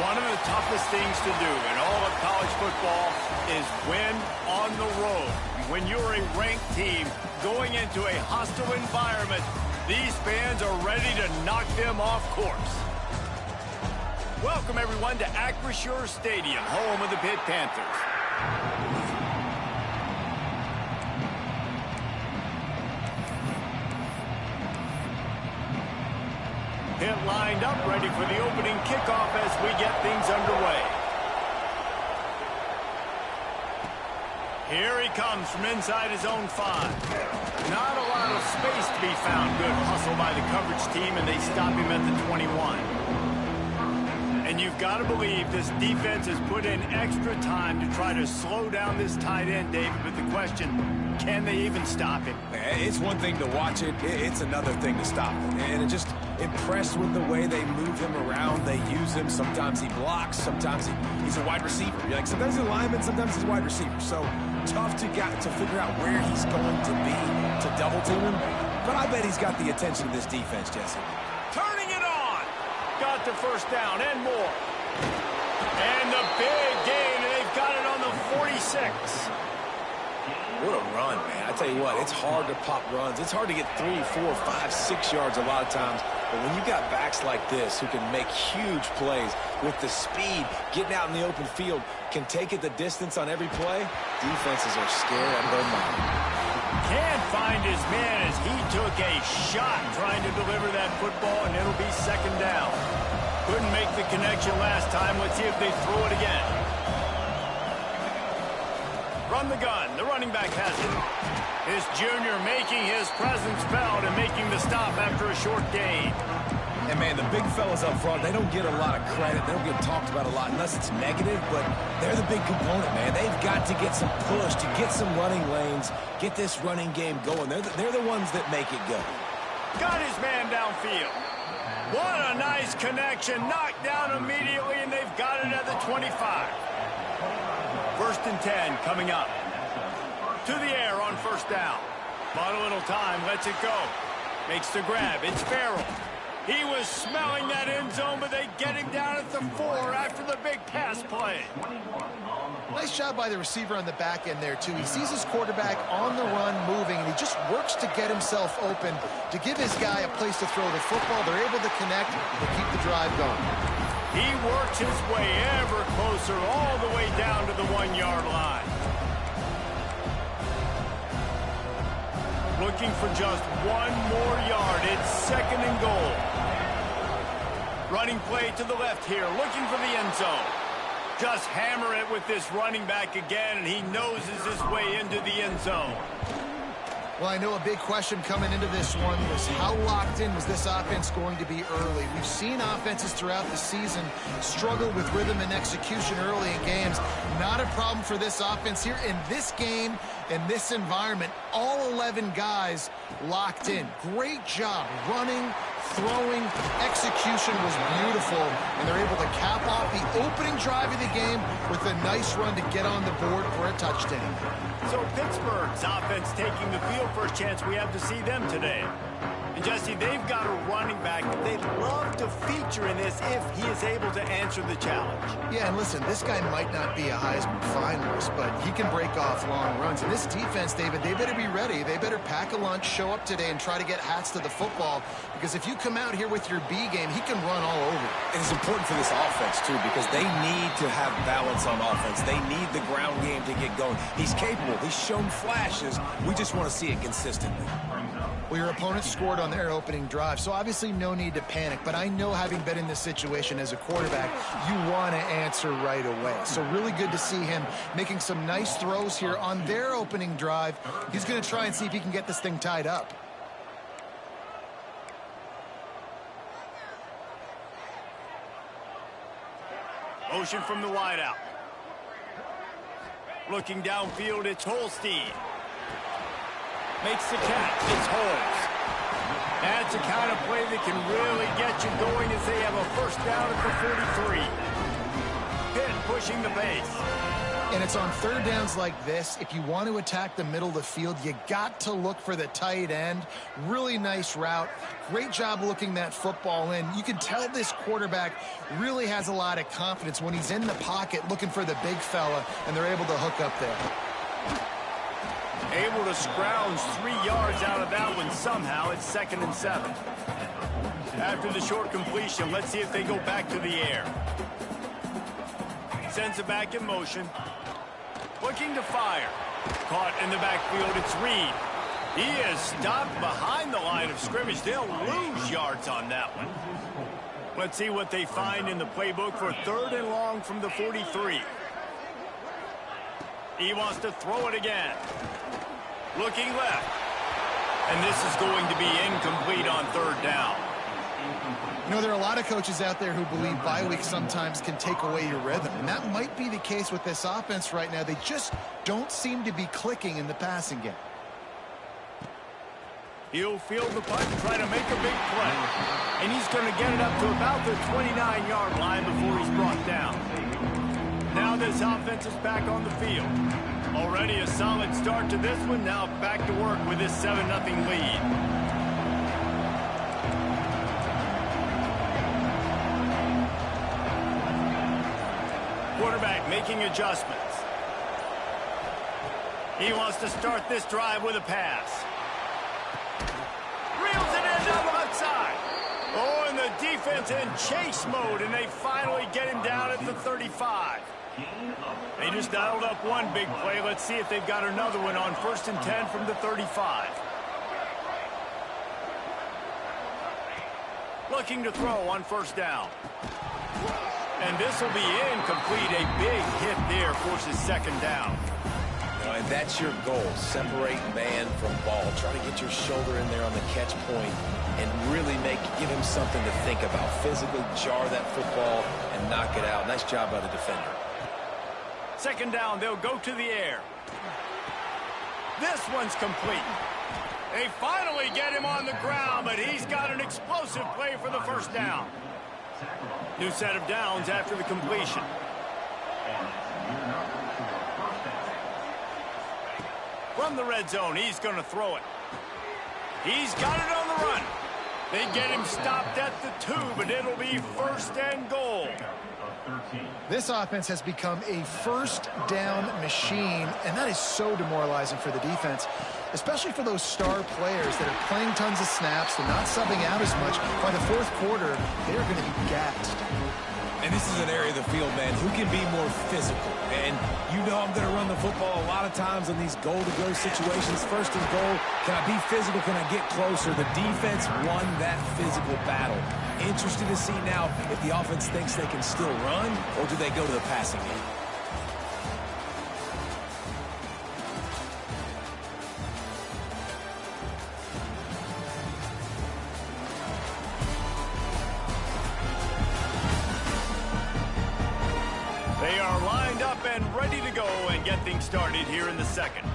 One of the toughest things to do in all of college football is win on the road. When you're a ranked team going into a hostile environment, these fans are ready to knock them off course. Welcome, everyone, to Acrisure Stadium, home of the Pitt Panthers. Pitt lined up, ready for the opening kickoff as we get things underway. Here he comes from inside his own 5. Not a lot of space to be found. Good hustle by the coverage team, and they stop him at the 21. And you've got to believe this defense has put in extra time to try to slow down this tight end, David. But the question, can they even stop him? It's one thing to watch it. It's another thing to stop it. And just impressed with the way they move him around. They use him. Sometimes he blocks. Sometimes he's a wide receiver. Like sometimes he's a lineman. Sometimes he's a wide receiver. So tough to figure out where he's going to be to double team him. But I bet he's got the attention of this defense, Jesse. Turning it on. Got the first down and more. And the big gain, and they've got it on the 46. What a run, man. I tell you what, it's hard to pop runs. It's hard to get 3, 4, 5, 6 yards a lot of times. But when you got backs like this who can make huge plays with the speed, getting out in the open field, can take it the distance on every play, defenses are scared out of their mind. Can't find his man as he took a shot trying to deliver that football, and it'll be second down. Couldn't make the connection last time. Let's see if they throw it again. From the gun, the running back has it. His junior making his presence felt and making the stop after a short gain. And, man, the big fellas up front, they don't get a lot of credit. They don't get talked about a lot unless it's negative, but they're the big component, man. They've got to get some push, to get some running lanes, get this running game going. They're the ones that make it go. Got his man downfield. What a nice connection. Knocked down immediately, and they've got it at the 25. First and 10 coming up. To the air on first down. But a little time, lets it go. Makes the grab. It's Farrell. He was smelling that end zone, but they get him down at the 4 after the big pass play. Nice job by the receiver on the back end there, too. He sees his quarterback on the run moving, and he just works to get himself open to give his guy a place to throw the football. They're able to connect and keep the drive going. He works his way ever closer all the way down to the 1-yard line. Looking for just one more yard. It's second and goal. Running play to the left here, looking for the end zone. Just hammer it with this running back again, and he noses his way into the end zone. Well, I know a big question coming into this one was how locked in was this offense going to be early? We've seen offenses throughout the season struggle with rhythm and execution early in games. Not a problem for this offense here in this game, in this environment. All 11 guys locked in. Great job running, throwing, execution was beautiful, and they're able to cap off the opening drive of the game with a nice run to get on the board for a touchdown. So Pittsburgh's offense taking the field. First chance we have to see them today. And Jesse, they've got a running back they'd love to feature in this if he is able to answer the challenge. Yeah, and listen, this guy might not be a Heisman finalist, but he can break off long runs. And this defense, David, they better be ready. They better pack a lunch, show up today, and try to get hats to the football. Because if you come out here with your B game, he can run all over. And it's important for this offense, too, because they need to have balance on offense. They need the ground game to get going. He's capable. He's shown flashes. We just want to see it consistently. Well, your opponent scored on their opening drive, so obviously no need to panic. But I know, having been in this situation as a quarterback, you want to answer right away. So really good to see him making some nice throws here on their opening drive. He's going to try and see if he can get this thing tied up. Motion from the wideout. Looking downfield, it's Holstein. Makes the catch. It's Holmes. That's the kind of play that can really get you going as they have a first down at the 43. Pitt pushing the pace. And it's on third downs like this. If you want to attack the middle of the field, you got to look for the tight end. Really nice route. Great job looking that football in. You can tell this quarterback really has a lot of confidence when he's in the pocket looking for the big fella, and they're able to hook up there. Able to scrounge 3 yards out of that one somehow. It's 2nd and 7. After the short completion, let's see if they go back to the air. Sends it back in motion. Looking to fire. Caught in the backfield, it's Reed. He is stopped behind the line of scrimmage. They'll lose yards on that one. Let's see what they find in the playbook for 3rd and long from the 43. He wants to throw it again. Looking left. And this is going to be incomplete on 3rd down. You know, there are a lot of coaches out there who believe bye weeks sometimes can take away your rhythm, and that might be the case with this offense right now. They just don't seem to be clicking in the passing game. He'll field the punt and try to make a big play. And he's going to get it up to about the 29-yard line before he's brought down. Now this offense is back on the field. Already a solid start to this one. Now back to work with this 7-0 lead. Quarterback making adjustments. He wants to start this drive with a pass. Reels it in down the left side. Oh, and the defense in chase mode, and they finally get him down at the 35. They just dialed up one big play. Let's see if they've got another one on 1st and 10 from the 35. Looking to throw on 1st down. And this will be incomplete. A big hit there forces 2nd down. And that's your goal. Separate man from ball. Try to get your shoulder in there on the catch point and really give him something to think about. Physically jar that football and knock it out. Nice job by the defender. 2nd down, they'll go to the air. This one's complete. They finally get him on the ground, but he's got an explosive play for the 1st down. New set of downs after the completion. From the red zone, he's going to throw it. He's got it on the run. They get him stopped at the 2, but it'll be 1st and goal. This offense has become a 1st down machine, and that is so demoralizing for the defense, especially for those star players that are playing tons of snaps. They're not subbing out as much. By the 4th quarter, they're going to be gassed. And this is an area of the field, man, who can be more physical. And you know I'm going to run the football a lot of times in these goal-to-go situations. 1st and goal, can I be physical? Can I get closer? The defense won that physical battle. Interested to see now if the offense thinks they can still run, or do they go to the passing game? They are lined up and ready to go and get things started here in the 2nd.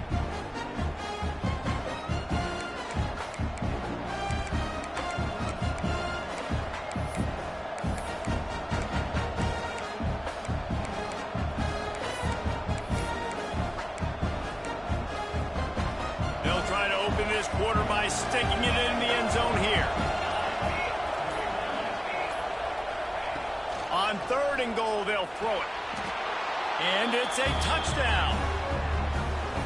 They'll try to open this quarter by sticking it in the end zone here. On 3rd and goal, they'll throw it. And it's a touchdown.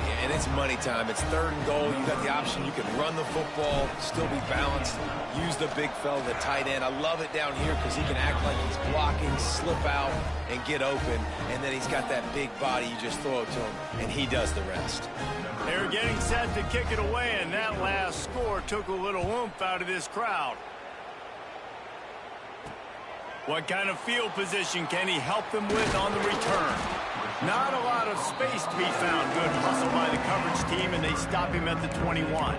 Yeah, and it's money time. It's 3rd and goal. You got the option. You can run the football, still be balanced, use the big fella, the tight end. I love it down here because he can act like he's blocking, slip out, and get open. And then he's got that big body. You just throw it to him, and he does the rest. They're getting set to kick it away, and that last score took a little oomph out of this crowd. What kind of field position can he help them with on the return? Not a lot of space to be found. Good hustle by the coverage team, and they stop him at the 21.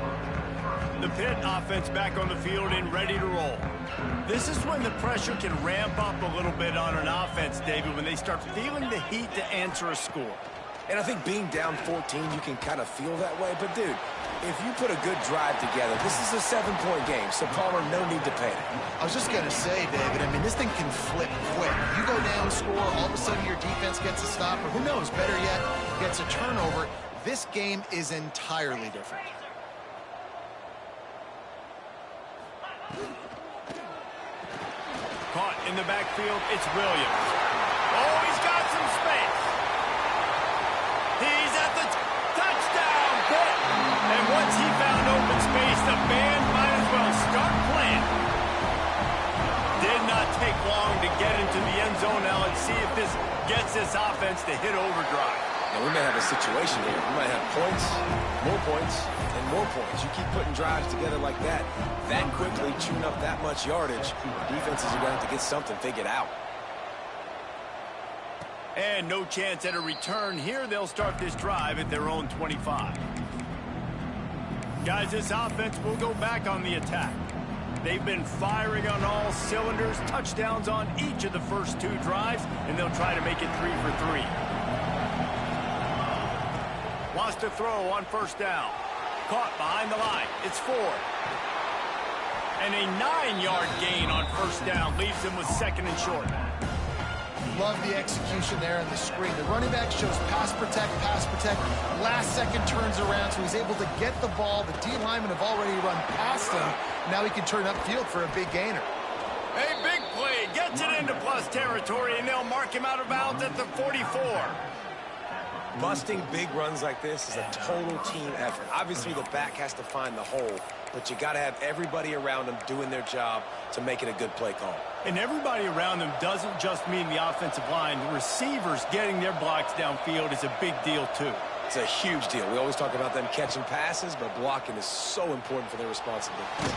The Pitt offense back on the field and ready to roll. This is when the pressure can ramp up a little bit on an offense, David, when they start feeling the heat to answer a score. And I think being down 14, you can kind of feel that way. But, dude, if you put a good drive together, this is a 7-point game, so Palmer, no need to panic. I was just going to say, David, I mean, this thing can flip quick. You go down, score, all of a sudden your defense gets a stop, or who knows, better yet, gets a turnover. This game is entirely different. Caught in the backfield, it's Williams. Oh, he's got some space. He's at the touchdown hit. And once he found open space, the band might as well start playing. Did not take long to get into the end zone. Now let's see if this gets this offense to hit overdrive. Now, we may have a situation here. We might have points, and more points. You keep putting drives together like that quickly, chewing up that much yardage, defenses are going to have to get something figured out. And no chance at a return here. They'll start this drive at their own 25. Guys, this offense will go back on the attack. They've been firing on all cylinders, touchdowns on each of the first 2 drives, and they'll try to make it 3 for 3. Wants to throw on first down. Caught behind the line. It's 4. And a 9-yard gain on first down leaves him with 2nd and short. Love the execution there on the screen. The running back shows pass protect. Last second turns around, so he's able to get the ball. The D linemen have already run past him. Now he can turn upfield for a big gainer. A big play. Gets it into plus territory, and they'll mark him out of bounds at the 44. Busting big runs like this is a total team effort. Obviously, the back has to find the hole, but you got to have everybody around them doing their job to make it a good play call. And everybody around them doesn't just mean the offensive line. The receivers getting their blocks downfield is a big deal, too. It's a huge deal. We always talk about them catching passes, but blocking is so important for their responsibility.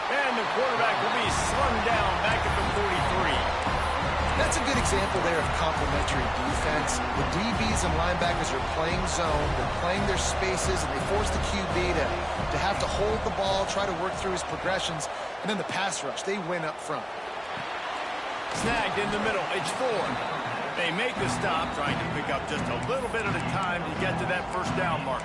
And the quarterback will be slung down back at the 43. That's a good example there of complementary defense. The DBs and linebackers are playing zone, they're playing their spaces, and they force the QB to have to hold the ball, try to work through his progressions, and then the pass rush, they win up front. Snagged in the middle, it's 4. They make the stop, trying to pick up just a little bit at a time to get to that first down marker.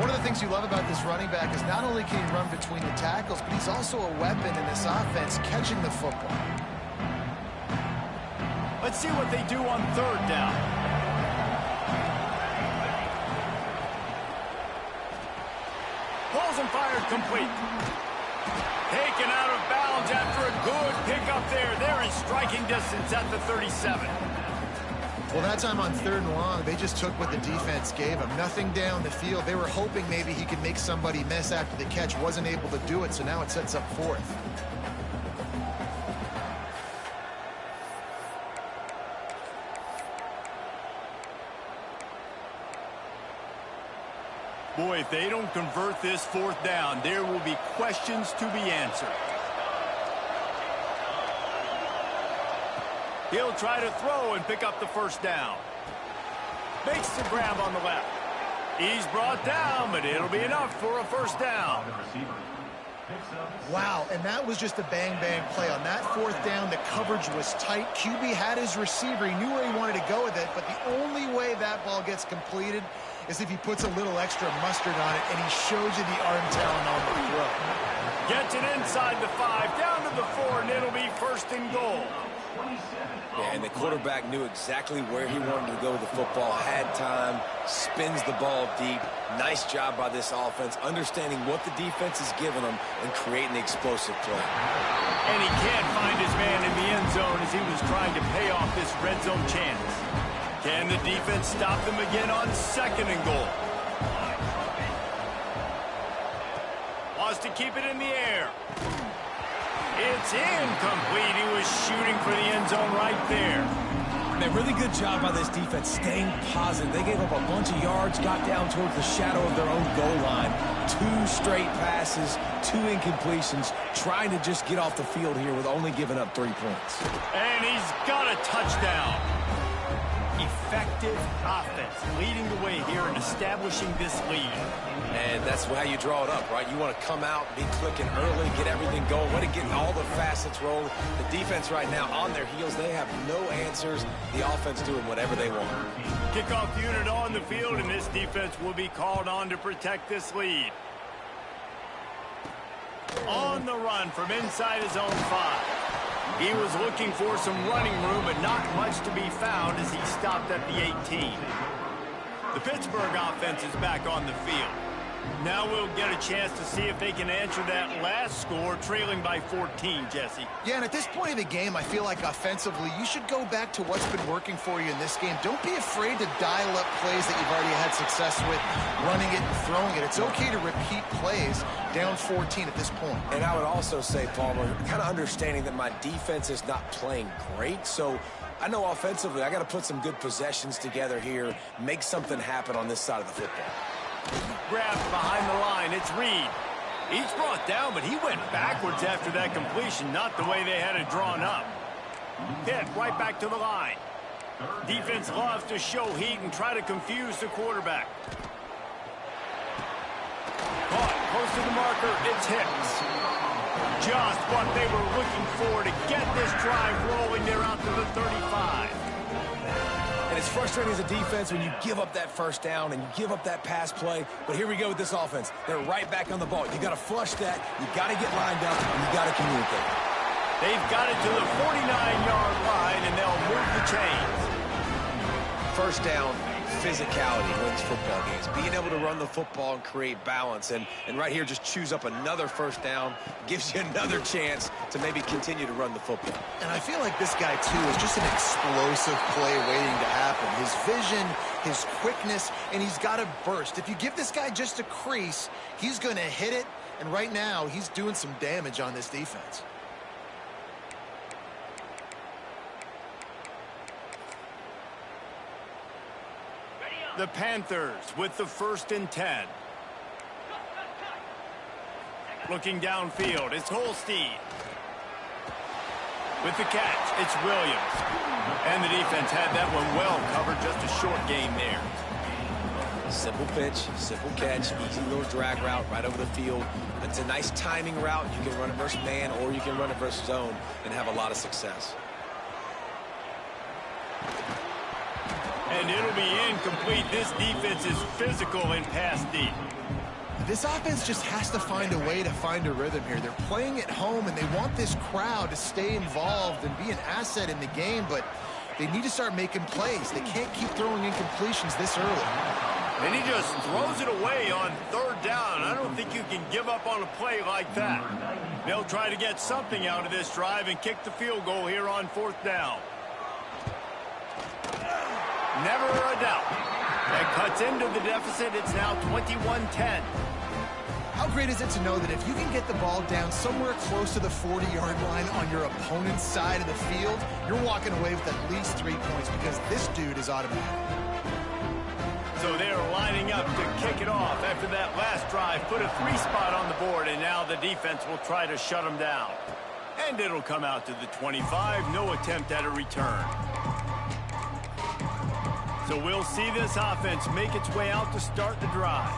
One of the things you love about this running back is not only can he run between the tackles, but he's also a weapon in this offense, catching the football. Let's see what they do on 3rd down. Pulls and fired complete. Taken out of bounds after a good pickup there. They're in striking distance at the 37. Well, that time on 3rd and long, they just took what the defense gave him. Nothing down the field. They were hoping maybe he could make somebody miss after the catch. Wasn't able to do it, so now it sets up 4th. Boy, if they don't convert this 4th down, there will be questions to be answered. He'll try to throw and pick up the first down. Makes the grab on the left. He's brought down, but it'll be enough for a first down. Wow, and that was just a bang-bang play. On that 4th down, the coverage was tight. QB had his receiver. He knew where he wanted to go with it, but the only way that ball gets completed is if he puts a little extra mustard on it, and he shows you the arm talent on the throw. Gets it inside the 5, down to the 4, and it'll be 1st and goal. Yeah, and the quarterback knew exactly where he wanted to go with the football, had time, spins the ball deep. Nice job by this offense, understanding what the defense is giving them and creating the explosive play. And he can't find his man in the end zone as he was trying to pay off this red zone chance. Can the defense stop them again on 2nd and goal? Wants to keep it in the air. It's incomplete. He was shooting for the end zone right there. Man, really good job by this defense staying positive. They gave up a bunch of yards, got down towards the shadow of their own goal line. 2 straight passes, 2 incompletions, trying to just get off the field here with only giving up 3 points. And he's got a touchdown. effective offense leading the way here and establishing this lead. And that's how you draw it up, right? You want to come out, be clicking early, get everything going, want to get all the facets rolling. The defense right now on their heels, they have no answers. The offense doing whatever they want. Kickoff unit on the field, and this defense will be called on to protect this lead. On the run from inside his own 5. He was looking for some running room, but not much to be found as he stopped at the 18. The Pittsburgh offense is back on the field. Now we'll get a chance to see if they can answer that last score, trailing by 14, Jesse. Yeah, and at this point of the game, I feel like offensively, you should go back to what's been working for you in this game. Don't be afraid to dial up plays that you've already had success with, running it and throwing it. It's okay to repeat plays down 14 at this point. And I would also say, Palmer, kind of understanding that my defense is not playing great, so I know offensively I got to put some good possessions together here, make something happen on this side of the football. Grabbed behind the line, it's Reed. He's brought down, but he went backwards after that completion, not the way they had it drawn up. Hit right back to the line. Defense loves to show heat and try to confuse the quarterback. Caught close to the marker, it's Hicks. Just what they were looking for to get this drive rolling. They're out to the 35. And it's frustrating as a defense when you give up that first down and you give up that pass play. But here we go with this offense. They're right back on the ball. You got to flush that. You got to get lined up. And you got to communicate. They've got it to the 49-yard line, and they'll move the chains. First down, physicality wins football games. Being able to run the football and create balance. And right here, just choose up another first down. Gives you another chance to maybe continue to run the football. And I feel like this guy, too, is just an explosive play waiting to happen. His vision, his quickness, and he's got a burst. If you give this guy just a crease, he's going to hit it. And right now, he's doing some damage on this defense. The Panthers with the 1st and 10. Looking downfield, it's Holstein. With the catch, it's Williams. And the defense had that one well covered, just a short gain there. Simple pitch, simple catch, easy little drag route right over the field. It's a nice timing route. You can run it versus man or you can run it versus zone and have a lot of success. And it'll be incomplete. This defense is physical and pass deep. This offense just has to find a way to find a rhythm here. They're playing at home, and they want this crowd to stay involved and be an asset in the game, but they need to start making plays. They can't keep throwing incompletions this early. And he just throws it away on 3rd down. I don't think you can give up on a play like that. They'll try to get something out of this drive and kick the field goal here on 4th down. Never a doubt. That cuts into the deficit. It's now 21-10. How great is it to know that if you can get the ball down somewhere close to the 40-yard line on your opponent's side of the field, you're walking away with at least 3 points because this dude is automatic. So they're lining up to kick it off after that last drive. Put a 3 spot on the board, and now the defense will try to shut them down. And it'll come out to the 25. No attempt at a return. So we'll see this offense make its way out to start the drive.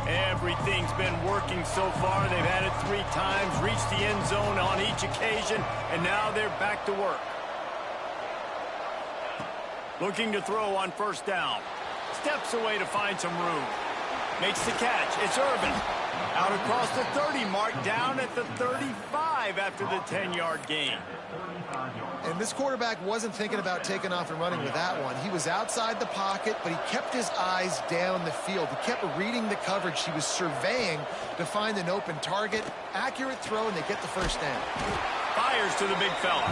Everything's been working so far. They've had it 3 times, reached the end zone on each occasion, and now they're back to work. Looking to throw on 1st down. Steps away to find some room. Makes the catch. It's Irvin. Out across the 30 mark, down at the 35 after the 10-yard gain. And this quarterback wasn't thinking about taking off and running with that one. He was outside the pocket, but he kept his eyes down the field. He kept reading the coverage. He was surveying to find an open target. Accurate throw, and they get the 1st down. Fires to the big fella.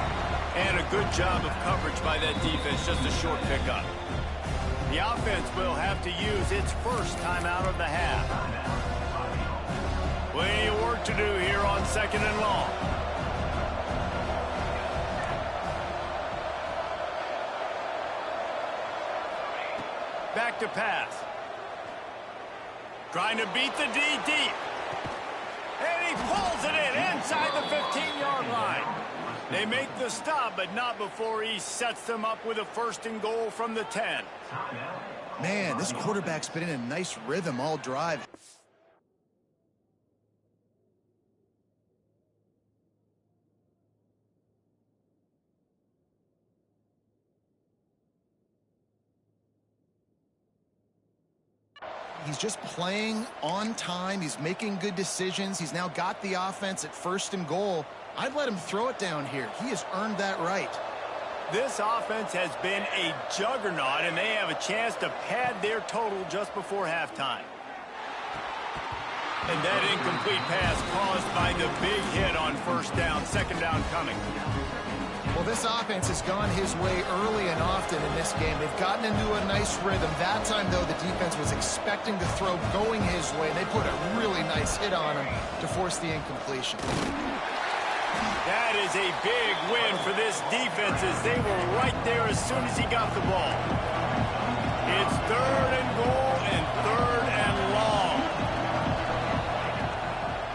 And a good job of coverage by that defense. Just a short pickup. The offense will have to use its 1st timeout of the half. Plenty of work to do here on 2nd and long. Back to pass. Trying to beat the D deep. And he pulls it in inside the 15-yard line. They make the stop, but not before he sets them up with a 1st and goal from the 10. Man, this quarterback's been in a nice rhythm all drive. He's just playing on time. He's making good decisions. He's now got the offense at 1st and goal. I'd let him throw it down here. He has earned that right. This offense has been a juggernaut, and they have a chance to pad their total just before halftime. And that incomplete pass caused by the big hit on 1st down, 2nd down coming. Well, this offense has gone his way early and often in this game. They've gotten into a nice rhythm. That time, though, the defense was expecting to throw going his way. They put a really nice hit on him to force the incompletion. That is a big win for this defense as they were right there as soon as he got the ball. It's 3rd and goal and 3rd and long.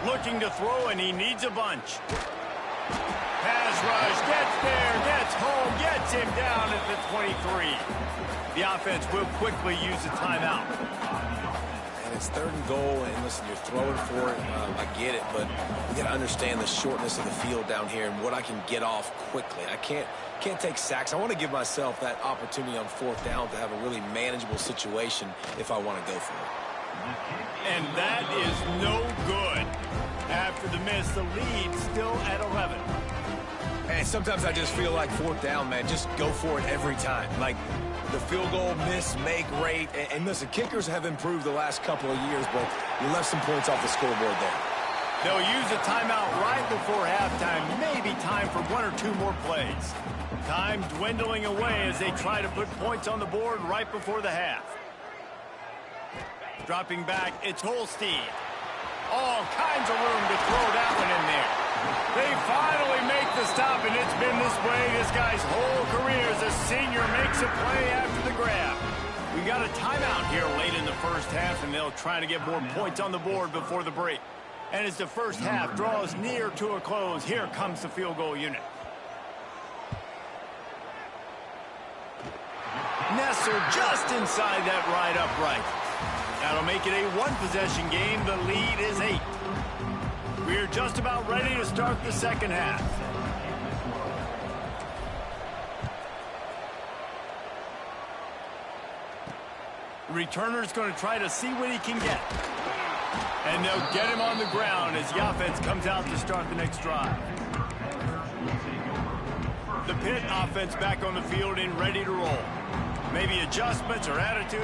Looking to throw, and he needs a bunch. Pass rush, gets there, gets home, gets him down at the 23. The offense will quickly use a timeout. And it's 3rd and goal, and listen, you're throwing for it. I get it, but you got to understand the shortness of the field down here and what I can get off quickly. I can't take sacks. I want to give myself that opportunity on 4th down to have a really manageable situation if I want to go for it. And that is no good. After the miss, the lead still at 11. And sometimes I just feel like 4th down, man, just go for it every time. Like the field goal, miss, make rate. And listen, kickers have improved the last couple of years, but you left some points off the scoreboard there. They'll use a timeout right before halftime. Maybe time for 1 or 2 more plays. Time dwindling away as they try to put points on the board right before the half. Dropping back, it's Holstein. All kinds of room to throw that one in there. They finally make the stop, and it's been this way this guy's whole career as a senior makes a play after the grab. We got a timeout here late in the 1st half, and they'll try to get more points on the board before the break. And as the 1st half draws near to a close, here comes the field goal unit. Nesser just inside that right upright. That'll make it a 1-possession game. The lead is 8. We're just about ready to start the 2nd half. The returner's going to try to see what he can get. And they'll get him on the ground as the offense comes out to start the next drive. The Pitt offense back on the field and ready to roll. Maybe adjustments or attitude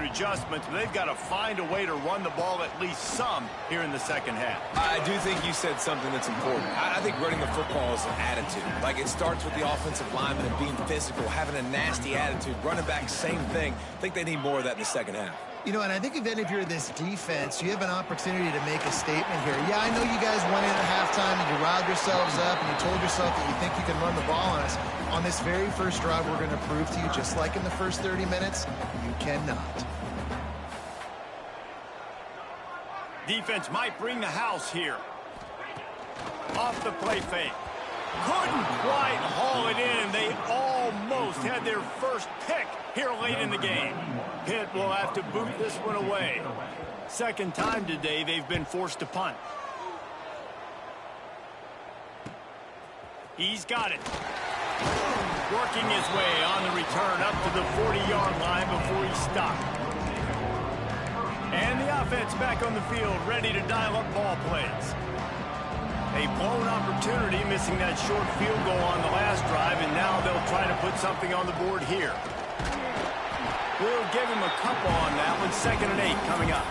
adjustments, but they've got to find a way to run the ball at least some here in the 2nd half. I do think you said something that's important. I think running the football is an attitude. Like, it starts with the offensive lineman and being physical, having a nasty attitude. Running back, same thing. I think they need more of that in the 2nd half. You know, and I think if you're this defense, you have an opportunity to make a statement here. Yeah, I know you guys went in at halftime and you riled yourselves up and you told yourself that you think you can run the ball on us. On this very first drive, we're going to prove to you, just like in the first 30 minutes, you cannot. Defense might bring the house here. Off the play fake. Couldn't quite haul it in. They almost had their first pick here late in the game. Pitt will have to boot this one away. 2nd time today they've been forced to punt. He's got it. Working his way on the return up to the 40-yard line before he stopped. And the offense back on the field, ready to dial up ball plays. A blown opportunity, missing that short field goal on the last drive, and now they'll try to put something on the board here. We'll give him a couple on that one. 2nd and 8 coming up.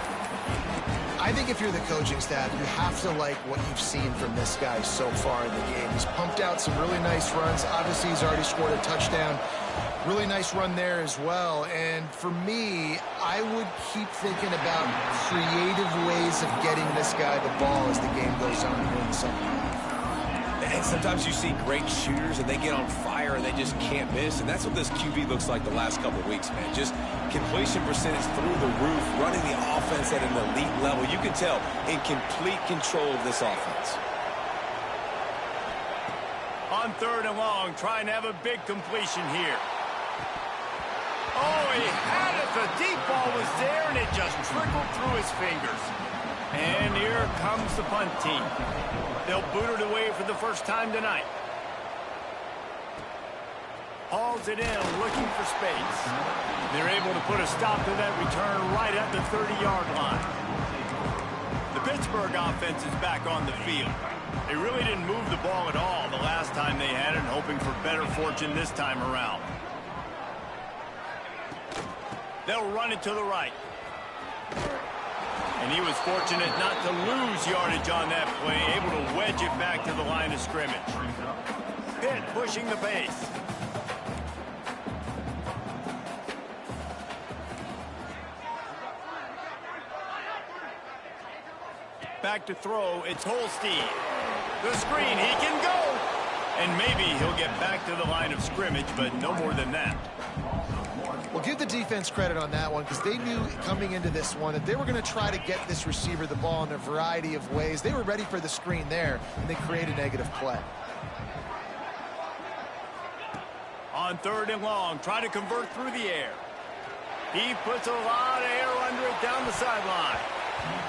I think if you're the coaching staff, you have to like what you've seen from this guy so far in the game. He's pumped out some really nice runs. Obviously, he's already scored a touchdown. Really nice run there as well. And for me, I would keep thinking about creative ways of getting this guy the ball as the game goes on here in the 2nd half. And sometimes you see great shooters and they get on fire and they just can't miss. And that's what this QB looks like the last couple of weeks, man. Just completion percentage through the roof, running the offense at an elite level. You can tell in complete control of this offense. On On 3rd and long, trying to have a big completion here. Oh, he had it. The deep ball was there, and it just trickled through his fingers. And here comes the punt team. They'll boot it away for the first time tonight. Hauls it in, looking for space. They're able to put a stop to that return right at the 30-yard line. The Pittsburgh offense is back on the field. They really didn't move the ball at all the last time they had it, hoping for better fortune this time around. They'll run it to the right. And he was fortunate not to lose yardage on that play, able to wedge it back to the line of scrimmage. Pitt pushing the pace. Back to throw, it's Holstein. The screen, he can go. And maybe he'll get back to the line of scrimmage, but no more than that. Well, give the defense credit on that one because they knew coming into this one that they were going to try to get this receiver the ball in a variety of ways. They were ready for the screen there, and they create a negative play. On 3rd and long, trying to convert through the air. He puts a lot of air under it down the sideline.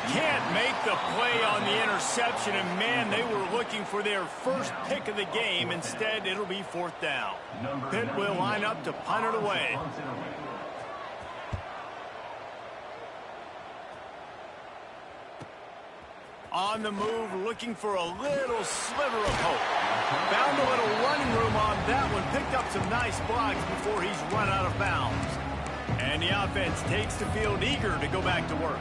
Can't make the play on the interception, and man, they were looking for their first pick of the game. Instead, it'll be 4th down. Pitt will line up to punt it away. On the move, looking for a little sliver of hope. Found a little running room on that one. Picked up some nice blocks before he's run out of bounds. And the offense takes the field eager to go back to work.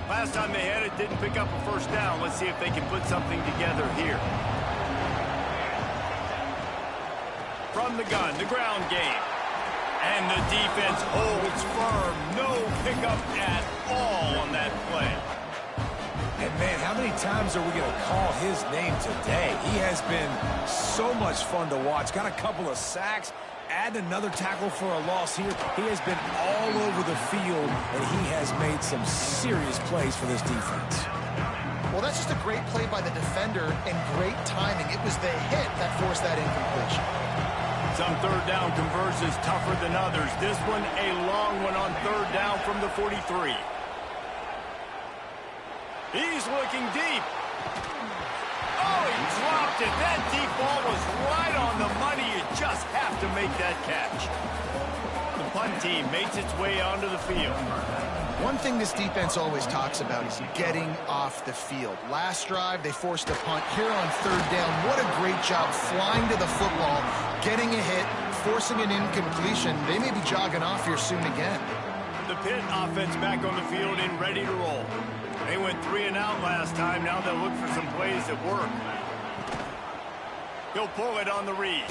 Last time they had it, didn't pick up a first down. Let's see if they can put something together here. From the gun, the ground game. And the defense holds firm. No pickup at all on that play. And, man, how many times are we going to call his name today? He has been so much fun to watch. Got a couple of sacks. Add another tackle for a loss here. He has been all over the field, and he has made some serious plays for this defense. Well, that's just a great play by the defender and great timing. It was the hit that forced that incompletion. Some 3rd down conversions tougher than others. This one a long one on 3rd down from the 43. He's looking deep. Oh, he dropped it. That deep ball was right on the money. You just have to make that catch. The punt team makes its way onto the field. One thing this defense always talks about is getting off the field. Last drive, they forced a punt. Here on 3rd down, what a great job flying to the football, getting a hit, forcing an incompletion. They may be jogging off here soon again. The Pitt offense back on the field and ready to roll. They went 3 and out last time. Now they'll look for some plays that work. He'll pull it on the read.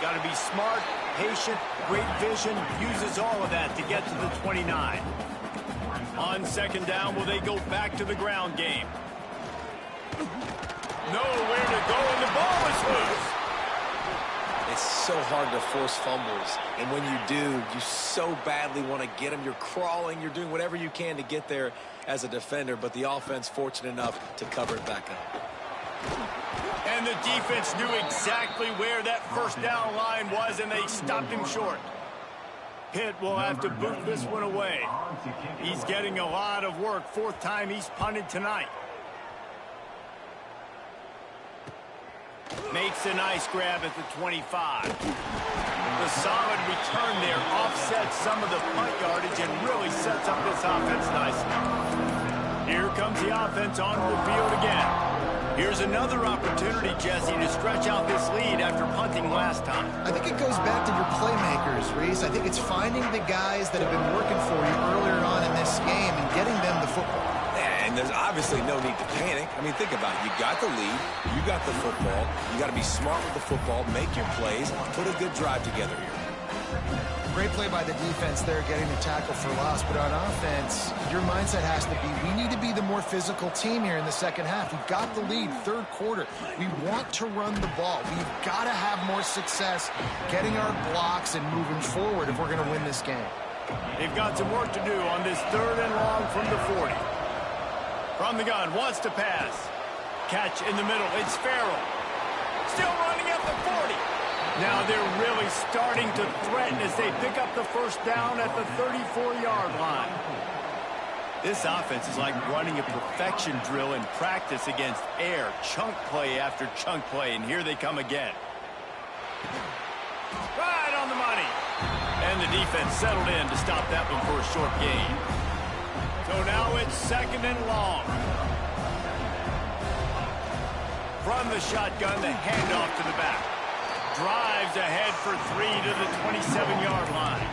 Got to be smart, patient, great vision. Uses all of that to get to the 29. On 2nd down, will they go back to the ground game? Nowhere to go, and the ball is loose. It's so hard to force fumbles, and when you do, you so badly want to get them. You're crawling, you're doing whatever you can to get there as a defender, but the offense fortunate enough to cover it back up. And the defense knew exactly where that 1st down line was, and they stopped him short. Pitt will have to boot this one away. He's getting a lot of work. 4th time he's punted tonight. Makes a nice grab at the 25. The solid return there offsets some of the punt yardage and really sets up this offense nicely. Here comes the offense onto the field again. Here's another opportunity, Jesse, to stretch out this lead after punting last time. I think it goes back to your playmakers, Reese. I think it's finding the guys that have been working for you earlier on in this game and getting them the football. And there's obviously no need to panic. I mean, think about it. You got the lead. You got the football. You got to be smart with the football, make your plays, put a good drive together here. Great play by the defense there, getting the tackle for loss. But on offense, your mindset has to be, we need to be the more physical team here in the 2nd half. We've got the lead, 3rd quarter. We want to run the ball. We've got to have more success getting our blocks and moving forward if we're going to win this game. They've got some work to do on this 3rd and long from the 40. From the gun, wants to pass. Catch in the middle, it's Farrell. Still running at the 40. Now they're really starting to threaten as they pick up the first down at the 34-yard line. This offense is like running a perfection drill in practice against air, chunk play after chunk play, and here they come again. Right on the money. And the defense settled in to stop that one for a short gain. So now it's 2nd and long. From the shotgun, the handoff to the back. Drives ahead for 3 to the 27-yard line.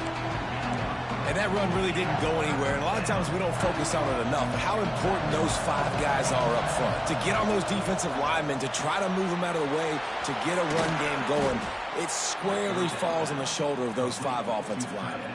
And that run really didn't go anywhere. And a lot of times we don't focus on it enough. But how important those 5 guys are up front. To get on those defensive linemen, to try to move them out of the way, to get a run game going, it squarely falls on the shoulder of those 5 offensive linemen.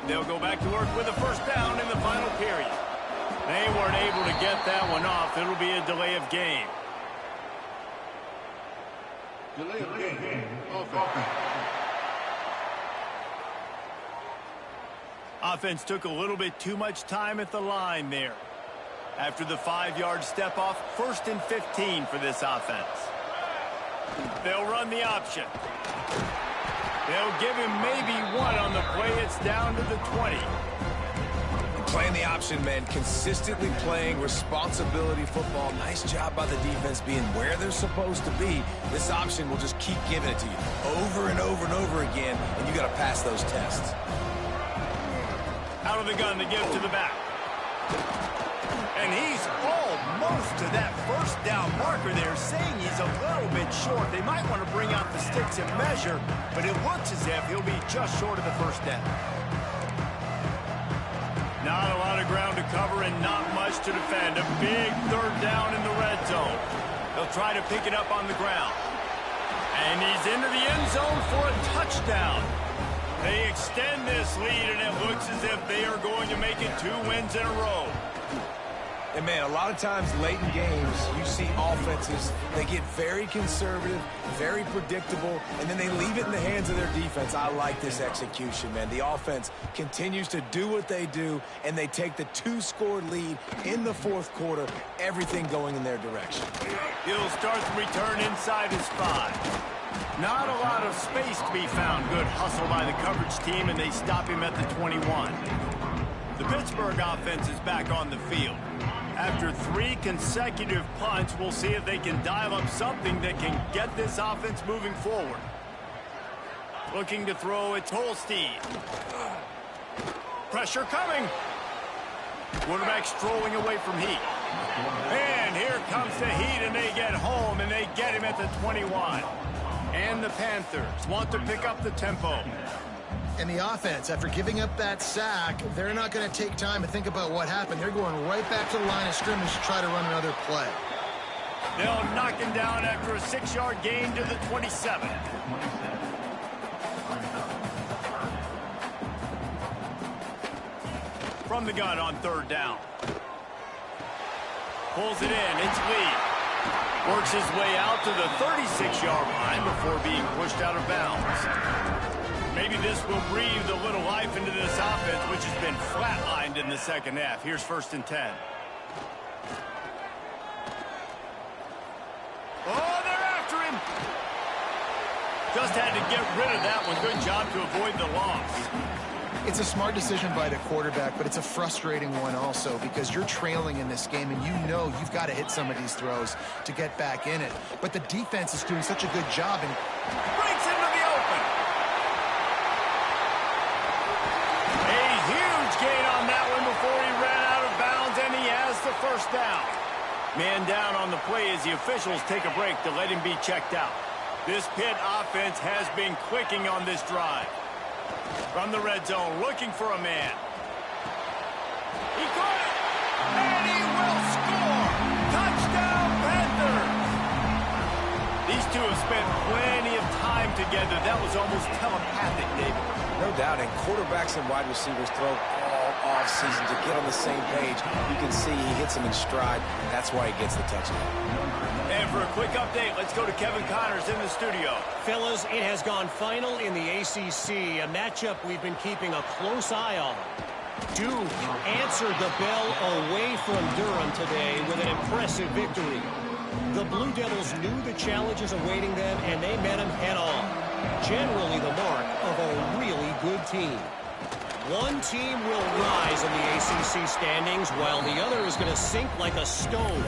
They'll go back to work with a first down in the final period. They weren't able to get that one off. It'll be a delay of game. Delay of game. Offense. Offense took a little bit too much time at the line there. After the 5-yard step off, 1st and 15 for this offense. They'll run the option. They'll give him maybe 1 on the play. It's down to the 20. Playing the option, man. Consistently playing responsibility football. Nice job by the defense being where they're supposed to be. This option will just keep giving it to you over and over and over again, and you got to pass those tests. Out of the gun to give to the back. And he's almost to that first down marker there, saying he's a little bit short. They might want to bring out the sticks and measure, but it looks as if he'll be just short of the first down. Not a lot of ground to cover and not much to defend. A big 3rd down in the red zone. They'll try to pick it up on the ground. And he's into the end zone for a touchdown. They extend this lead, and it looks as if they are going to make it 2 wins in a row. And, man, a lot of times late in games, you see offenses, they get very conservative, very predictable, and then they leave it in the hands of their defense. I like this execution, man. The offense continues to do what they do, and they take the 2-score lead in the 4th quarter, everything going in their direction. He'll start the return inside his 5. Not a lot of space to be found. Good hustle by the coverage team, and they stop him at the 21. The Pittsburgh offense is back on the field. After 3 consecutive punts, we'll see if they can dial up something that can get this offense moving forward. Looking to throw, it's Holstein. Pressure coming. Quarterback strolling away from Heat. And here comes the Heat, and they get home, and they get him at the 21. And the Panthers want to pick up the tempo. And the offense, after giving up that sack, they're not going to take time to think about what happened. They're going right back to the line of scrimmage to try to run another play. They'll knock him down after a 6-yard gain to the 27. From the gun on 3rd down. Pulls it in. It's Lee. Works his way out to the 36-yard line before being pushed out of bounds. Maybe this will breathe a little life into this offense, which has been flatlined in the 2nd half. Here's 1st and 10. Oh, they're after him. Just had to get rid of that one. Good job to avoid the loss. It's a smart decision by the quarterback, but it's a frustrating one also because you're trailing in this game and you know you've got to hit some of these throws to get back in it. But the defense is doing such a good job and breaks into the open. A huge gain on that one before he ran out of bounds, and he has the first down. Man down on the play as the officials take a break to let him be checked out. This Pitt offense has been clicking on this drive. From the red zone, looking for a man. two have spent plenty of time together. That was almost telepathic, David. No doubt, and quarterbacks and wide receivers throw all off-season to get on the same page. You can see he hits them in stride. That's why he gets the touchdown. And for a quick update, let's go to Kevin Connors in the studio. Fellas, it has gone final in the ACC, a matchup we've been keeping a close eye on. Duke answered the bell away from Durham today with an impressive victory. The Blue Devils knew the challenges awaiting them, and they met them head-on. Generally the mark of a really good team. One team will rise in the ACC standings, while the other is going to sink like a stone.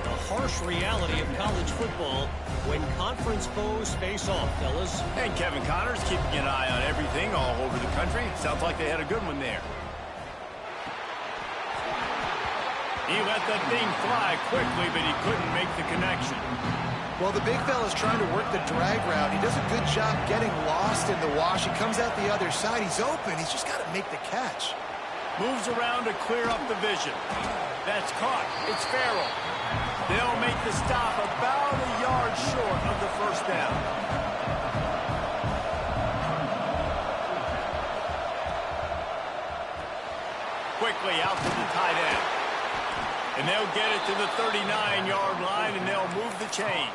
The harsh reality of college football when conference foes face off, fellas. And Kevin Connors keeping an eye on everything all over the country. Sounds like they had a good one there. He let that thing fly quickly, but he couldn't make the connection. Well, the big fella's trying to work the drag route. He does a good job getting lost in the wash. He comes out the other side. He's open. He's just got to make the catch. Moves around to clear up the vision. That's caught. It's Farrell. They'll make the stop about a yard short of the first down. Quickly out to the tight end. And they'll get it to the 39-yard line, and they'll move the chains.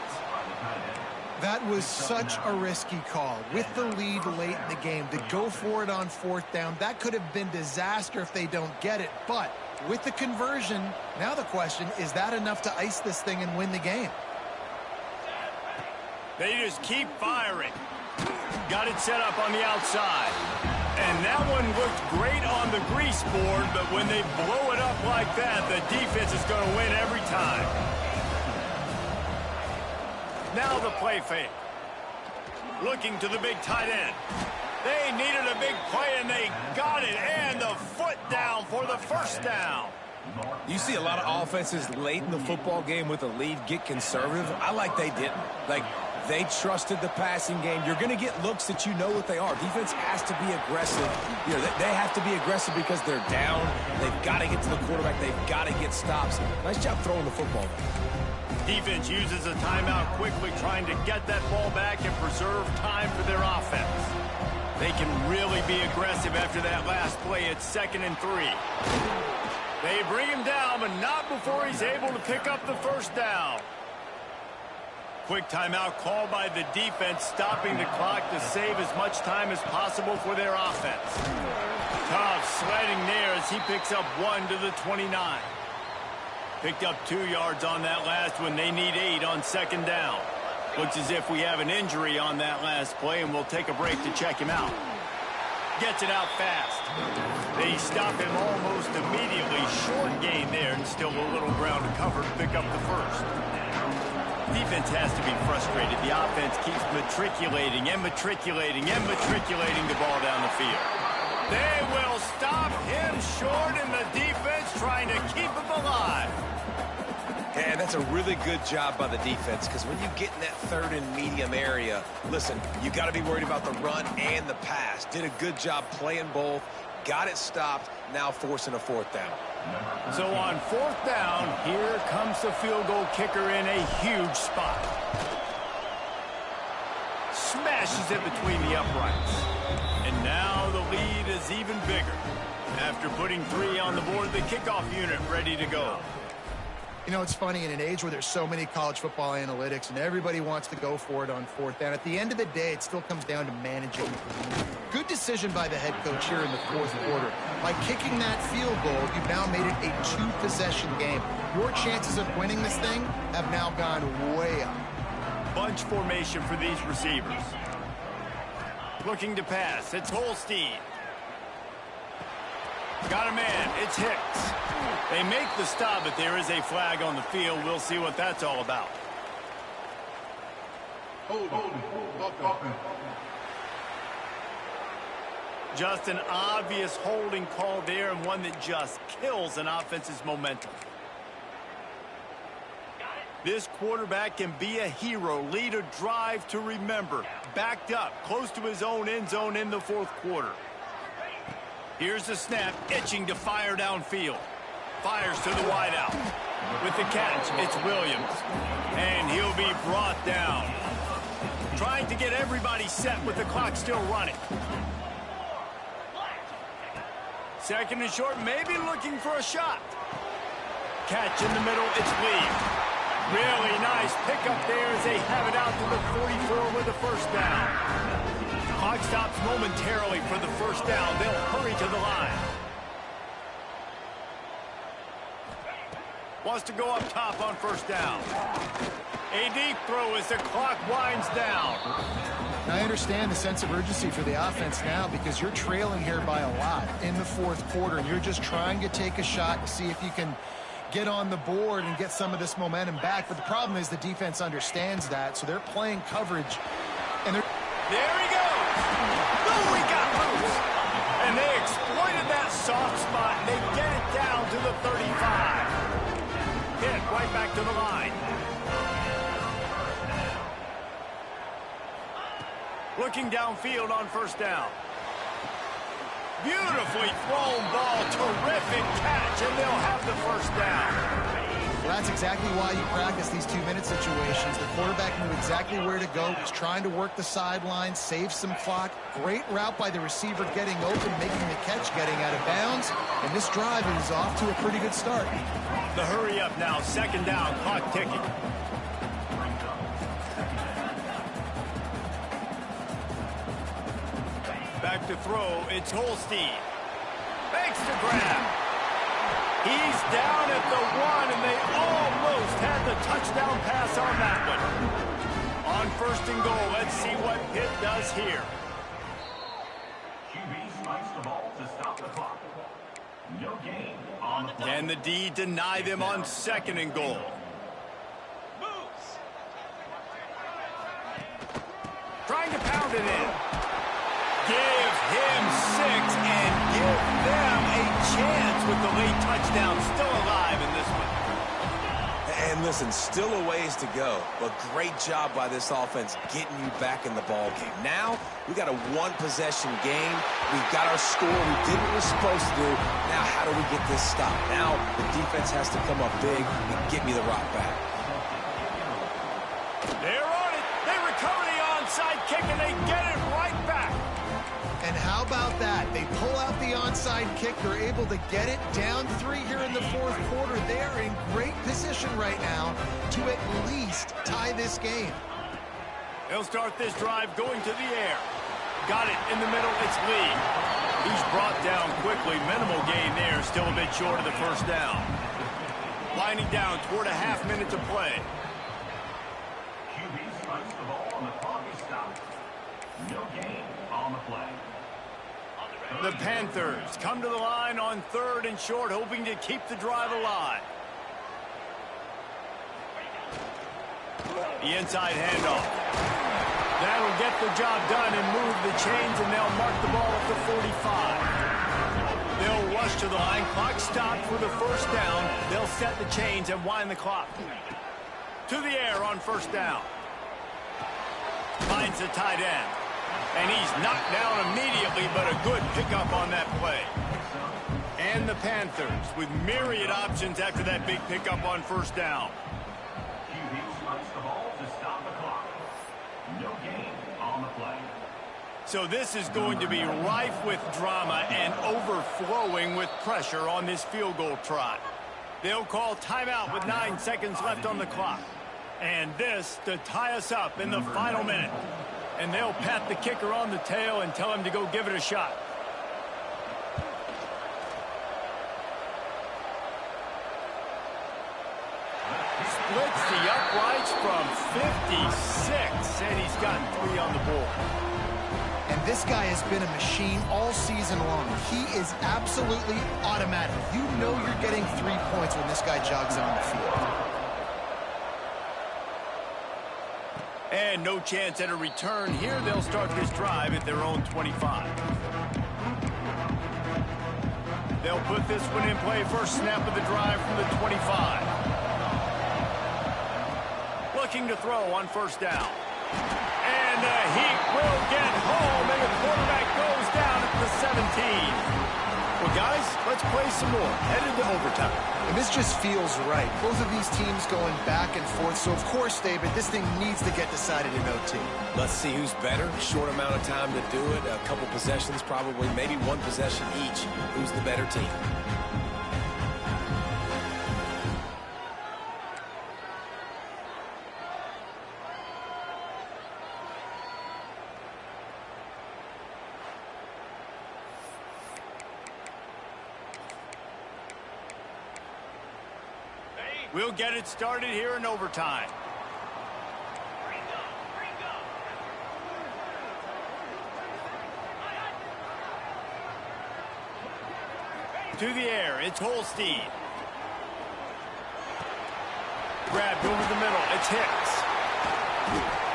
That was such a risky call. With the lead late in the game, to go for it on fourth down, that could have been disaster if they don't get it. But with the conversion, now the question, is that enough to ice this thing and win the game? They just keep firing. Got it set up on the outside. And that one looked great on the grease board, but when they blow it up like that, the defense is going to win every time. Now the play fake. Looking to the big tight end. They needed a big play, and they got it. And the foot down for the first down. You see a lot of offenses late in the football game with a lead get conservative. I like they didn't. Like, they trusted the passing game. You're going to get looks that you know what they are. Defense has to be aggressive. You know, they have to be aggressive because they're down. They've got to get to the quarterback. They've got to get stops. Nice job throwing the football. Defense uses a timeout quickly, trying to get that ball back and preserve time for their offense. They can really be aggressive after that last play. It's 2nd and 3. They bring him down, but not before he's able to pick up the first down. Quick timeout called by the defense, stopping the clock to save as much time as possible for their offense. Tough sledding there as he picks up 1 to the 29. Picked up 2 yards on that last one. They need 8 on 2nd down. Looks as if we have an injury on that last play, and we'll take a break to check him out. Gets it out fast. They stop him almost immediately. Short gain there, and still a little ground to cover to pick up the first. Defense has to be frustrated. The offense keeps matriculating and matriculating and matriculating the ball down the field. They will stop him short, and the defense trying to keep him alive. And that's a really good job by the defense, because when you get in that 3rd and medium area, listen, you got to be worried about the run and the pass. Did a good job playing both, got it stopped, now forcing a 4th down. So on 4th down, here comes the field goal kicker in a huge spot. Smashes it between the uprights. And now the lead is even bigger. After putting 3 on the board, the kickoff unit ready to go. You know, it's funny, in an age where there's so many college football analytics and everybody wants to go for it on 4th down, at the end of the day, it still comes down to managing. Good decision by the head coach here in the 4th quarter. By kicking that field goal, you've now made it a 2-possession game. Your chances of winning this thing have now gone way up. Bunch formation for these receivers. Looking to pass. It's Holstein. Got a man. It's Hicks. They make the stop, but there is a flag on the field. We'll see what that's all about. Just an obvious holding call there, and one that just kills an offense's momentum. This quarterback can be a hero, lead a drive to remember. Backed up, close to his own end zone in the 4th quarter. Here's the snap, itching to fire downfield. Fires to the wideout. With the catch, it's Williams. And he'll be brought down. Trying to get everybody set with the clock still running. Second and short, maybe looking for a shot. Catch in the middle, it's Lee. Really nice pickup there as they have it out to the 44 with the first down. Clock stops momentarily for the first down. They'll hurry to the line. Wants to go up top on first down. A deep throw as the clock winds down. Now, I understand the sense of urgency for the offense now because you're trailing here by a lot in the fourth quarter, and you're just trying to take a shot to see if you can get on the board and get some of this momentum back. But the problem is the defense understands that, so they're playing coverage. And they're... There he goes! Oh, he got loose! And they exploited that soft spot, and they get it down to the 35. Hit right back to the line. Looking downfield on first down. Beautifully thrown ball. Terrific catch, and they'll have the first down. Well, that's exactly why you practice these 2-minute situations. The quarterback knew exactly where to go. Was trying to work the sideline, save some clock. Great route by the receiver getting open, making the catch, getting out of bounds. And this drive is off to a pretty good start. The hurry up now. Second down. Clock ticking. Back to throw, it's Holstein. Makes the grab. He's down at the 1, and they almost had the touchdown pass on that one. On first and goal, let's see what Pitt does here. QB spikes the ball to stop the clock. No gain on the play. Can the D deny them on second and goal? Trying to pound it in. Give him 6 and give them a chance with the late touchdown. Still alive in this one. And listen, still a ways to go, but great job by this offense getting you back in the ball game. Now, we got a one-possession game. We've got our score. We did what we're supposed to do. Now, how do we get this stopped? Now, the defense has to come up big and get me the rock back. They're on it. They recover the onside kick, and they get it right back. And how about that? They pull out the onside kick. They're able to get it down 3 here in the fourth quarter. They're in great position right now to at least tie this game. They'll start this drive going to the air. Got it in the middle. It's Lee. He's brought down quickly. Minimal gain there. Still a bit short of the first down. Winding down toward a half minute to play. QB spikes the ball on the clock is stopped. No gain on the play. The Panthers come to the line on third and short, hoping to keep the drive alive. The inside handoff. That'll get the job done and move the chains, and they'll mark the ball at the 45. They'll rush to the line. Clock stopped for the first down. They'll set the chains and wind the clock. To the air on first down. Finds the tight end. And he's knocked down immediately, but a good pickup on that play. And the Panthers with myriad options after that big pickup on first down. QB spikes the ball to stop the clock. No gain on the play. So this is going to be rife with drama and overflowing with pressure on this field goal try. They'll call timeout with 9 seconds left on the clock. And this to tie us up in the final minute. And they'll pat the kicker on the tail and tell him to go give it a shot. Splits the uprights from 56, and he's got 3 on the board. And this guy has been a machine all season long. He is absolutely automatic. You know you're getting 3 points when this guy jogs on the field. And no chance at a return here. They'll start this drive at their own 25. They'll put this one in play. First snap of the drive from the 25. Looking to throw on first down. And he will get home, and the quarterback goes down at the 17. Well, guys, let's play some more. Headed to overtime. And this just feels right. Both of these teams going back and forth. So, of course, David, this thing needs to get decided in OT. Let's see who's better. Short amount of time to do it. A couple possessions probably. Maybe one possession each. Who's the better team? We'll get it started here in overtime. To the air, it's Holstein. Grabbed over the middle, it's Hicks.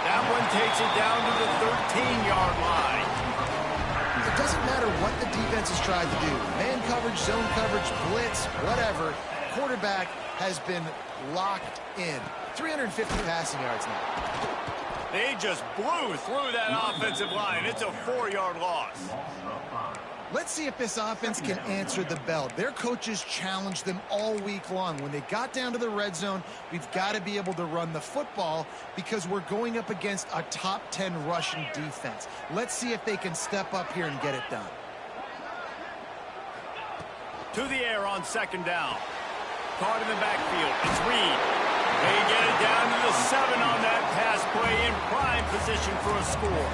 That one takes it down to the 13-yard line. It doesn't matter what the defense has tried to do. Man coverage, zone coverage, blitz, whatever. Quarterback has been locked in. 350 passing yards now. They just blew through that offensive line. It's a 4-yard loss. Let's see if this offense can answer the bell. Their coaches challenged them all week long. When they got down to the red zone, we've got to be able to run the football because we're going up against a top 10 rushing defense. Let's see if they can step up here and get it done. To the air on second down. Caught in the backfield. It's Reed. They get it down to the 7 on that pass play in prime position for a score.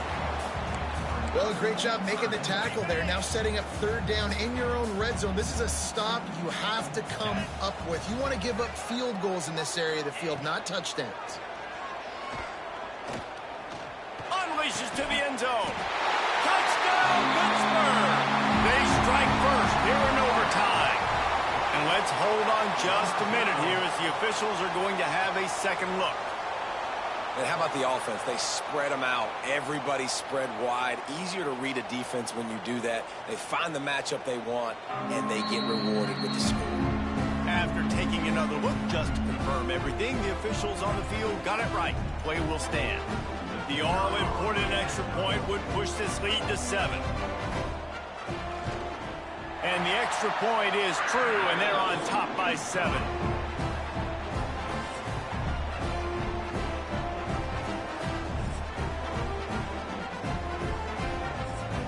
Well, a great job making the tackle there. Now setting up third down in your own red zone. This is a stop you have to come up with. You want to give up field goals in this area of the field, not touchdowns. Unleashes to the end zone. Touchdown, Pittsburgh! They strike first here in overtime. And let's hold on just a minute here as the officials are going to have a second look. And how about the offense? They spread them out. Everybody spread wide. Easier to read a defense when you do that. They find the matchup they want, and they get rewarded with the score. After taking another look just to confirm everything, the officials on the field got it right. Play will stand. The all-important extra point would push this lead to 7. And the extra point is true, and they're on top by 7.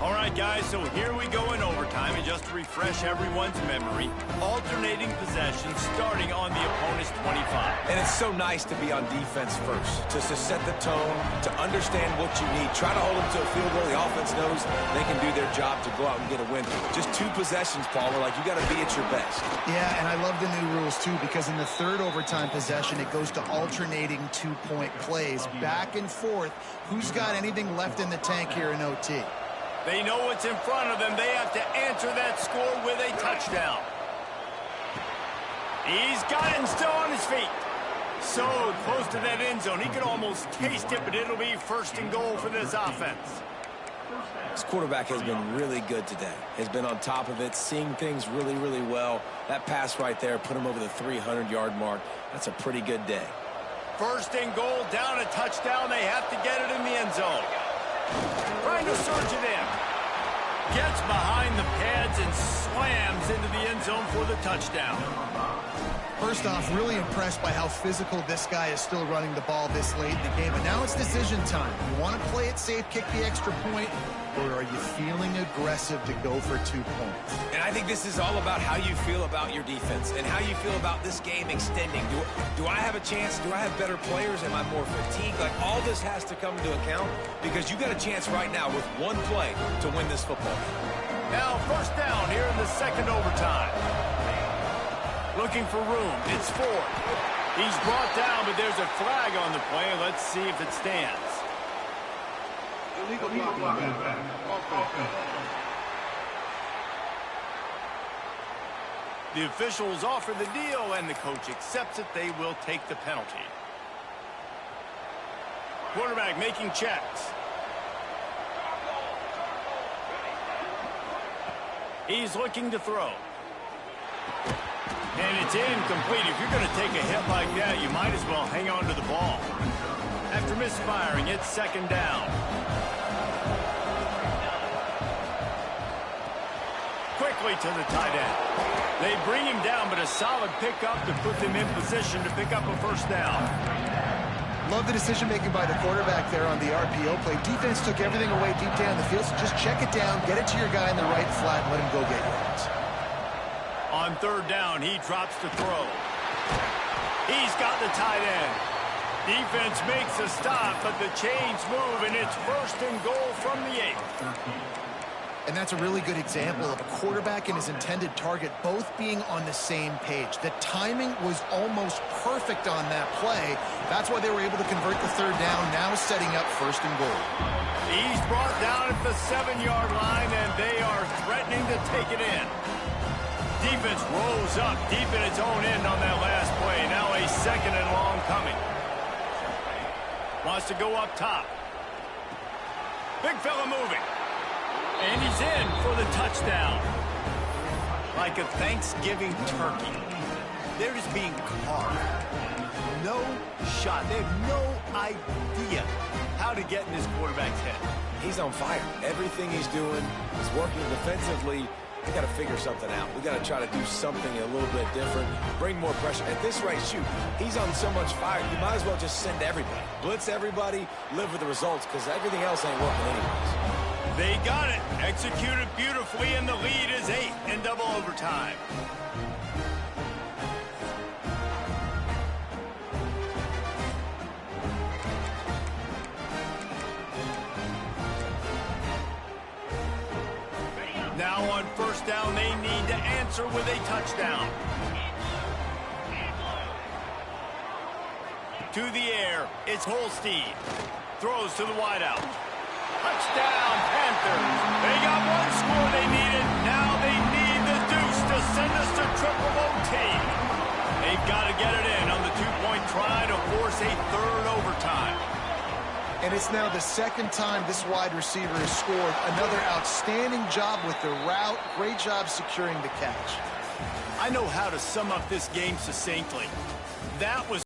All right, guys, so here we go in overtime, and just to refresh everyone's memory, alternating possessions starting on the opponent's 25. And it's so nice to be on defense first, just to set the tone, to understand what you need. Try to hold them to a field goal. The offense knows they can do their job to go out and get a win. Just 2 possessions, Paul. We're like, you got to be at your best. Yeah, and I love the new rules, too, because in the third overtime possession, it goes to alternating 2-point plays, back and forth. Who's got anything left in the tank here in OT? They know what's in front of them. They have to answer that score with a touchdown. He's got it and still on his feet. So close to that end zone. He could almost taste it, but it'll be first and goal for this offense. This quarterback has been really good today. Has been on top of it, seeing things really, really well. That pass right there put him over the 300-yard mark. That's a pretty good day. First and goal, down a touchdown. They have to get it in the end zone. Trying to surge it in. Gets behind the pads and slams into the end zone for the touchdown. First off, really impressed by how physical this guy is still running the ball this late in the game. And now it's decision time. You want to play it safe, kick the extra point, or are you feeling aggressive to go for 2 points? And I think this is all about how you feel about your defense and how you feel about this game extending. Do I have a chance? Do I have better players? Am I more fatigued? Like, all this has to come into account because you got a chance right now with 1 play to win this football game. Now first down here in the second overtime. Looking for room. It's Ford. He's brought down, but there's a flag on the play. Let's see if it stands. Illegal blocking. Offense. The officials offer the deal, and the coach accepts it. They will take the penalty. Quarterback making checks. He's looking to throw. And it's incomplete. If you're going to take a hit like that, you might as well hang on to the ball. After misfiring, it's second down. Quick quickly to the tight end. They bring him down, but a solid pickup to put them in position to pick up a first down. Love the decision-making by the quarterback there on the RPO play. Defense took everything away deep down the field, so just check it down, get it to your guy in the right flat, and let him go get yards. On third down, he drops to throw. He's got the tight end. Defense makes a stop, but the chains move, and it's first and goal from the 8. And that's a really good example of a quarterback and his intended target both being on the same page. The timing was almost perfect on that play. That's why they were able to convert the third down, now setting up first and goal. He's brought down at the 7-yard line, and they are threatening to take it in. Defense rolls up deep in its own end on that last play. Now a second and long coming. Wants to go up top. Big fella moving. And he's in for the touchdown. Like a Thanksgiving turkey. They're just being carved. No shot. They have no idea how to get in this quarterback's head. He's on fire. Everything he's doing is working defensively. We got to figure something out. We got to try to do something a little bit different, bring more pressure. At this rate, shoot, he's on so much fire, you might as well just send everybody. Blitz everybody, live with the results, because everything else ain't working anyways. They got it. Executed beautifully, and the lead is 8 in double overtime. Now on first down, they need to answer with a touchdown. To the air, it's Holstein. Throws to the wideout. Touchdown, Panthers. They got one score they needed. Now they need the deuce to send us to triple OT. They've got to get it in on the 2-point try to force a third overtime. And it's now the second time this wide receiver has scored. Another outstanding job with the route. Great job securing the catch. I know how to sum up this game succinctly. That was